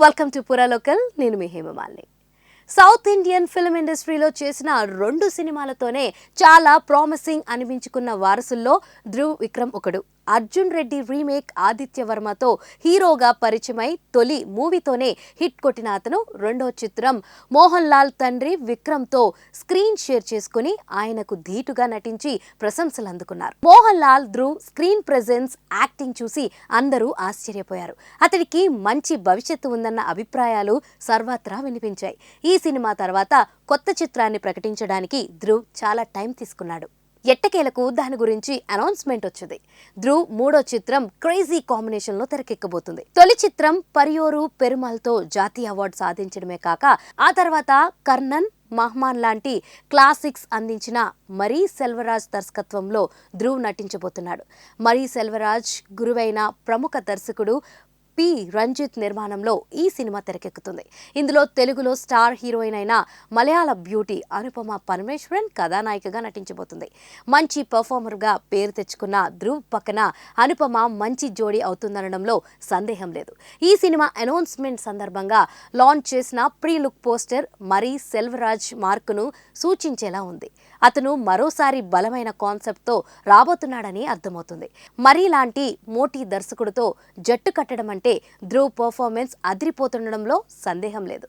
Welcome to పురా local. నేను మీ Hema Malini. South Indian film ఇండస్ట్రీలో చేసిన 2 సినిమాలతోనే చాలా ప్రామిసింగ్ అనిపించుకున్న వారసుల్లో ధ్రువ్ విక్రమ్ ఒకడు. అర్జున్ రెడ్డి రీమేక్ ఆదిత్య వర్మతో హీరోగా పరిచయమై తొలి మూవీతోనే హిట్ కొట్టిన అతను రెండో చిత్రం మోహన్ లాల్ తండ్రి విక్రమ్తో స్క్రీన్ షేర్ చేసుకుని ఆయనకు ధీటుగా నటించి ప్రశంసలు అందుకున్నారు. Mohan Lal Dhruv screen presence, acting చూసి అందరూ ఆశ్చర్యపోయారు. అతడికి మంచి భవిష్యత్తు ఉందన్న అభిప్రాయాలు సర్వత్రా వినిపించాయి. ఈ సినిమా తర్వాత కొత్త చిత్రాన్ని ప్రకటించడానికి ధ్రువ్ చాలా టైం తీసుకున్నాడు. ఎట్టకేలకు దాని గురించి అనౌన్స్మెంట్ వచ్చింది. ధ్రువ్ మూడో చిత్రం క్రేజీ కాంబినేషన్ లో తెరకెక్కబోతుంది. తొలి చిత్రం పరియోరు పెరుమాల్తో జాతీయ అవార్డు సాధించడమే కాక ఆ తర్వాత కర్ణన్, మహ్మాన్ లాంటి క్లాసిక్స్ అందించిన మరీ సెల్వరాజ్ దర్శకత్వంలో ధ్రువ్ నటించబోతున్నాడు. మరీ సెల్వరాజ్ గురువైన ప్రముఖ దర్శకుడు పి రంజిత్ నిర్మాణంలో ఈ సినిమా తెరకెక్కుతుంది. ఇందులో తెలుగులో స్టార్ హీరోయిన్ అయిన మలయాళ బ్యూటీ అనుపమ పరమేశ్వరన్ కథానాయికగా నటించబోతుంది. మంచి పర్ఫార్మర్గా పేరు తెచ్చుకున్న ధ్రువ్ పక్కన అనుపమ మంచి జోడీ అవుతుందనడంలో సందేహం లేదు. ఈ సినిమా అనౌన్స్మెంట్ సందర్భంగా లాంచ్ చేసిన ప్రీ లుక్ పోస్టర్ మరీ సెల్వరాజ్ మార్కును సూచించేలా ఉంది. అతను మరోసారి బలమైన కాన్సెప్ట్తో రాబోతున్నాడని అర్థమవుతుంది. మరీ లాంటి మోటీ దర్శకుడితో జట్టు కట్టడం అంటే ధ్రువ్ పర్ఫార్మెన్స్ అదిరిపోతుండడంలో సందేహం లేదు.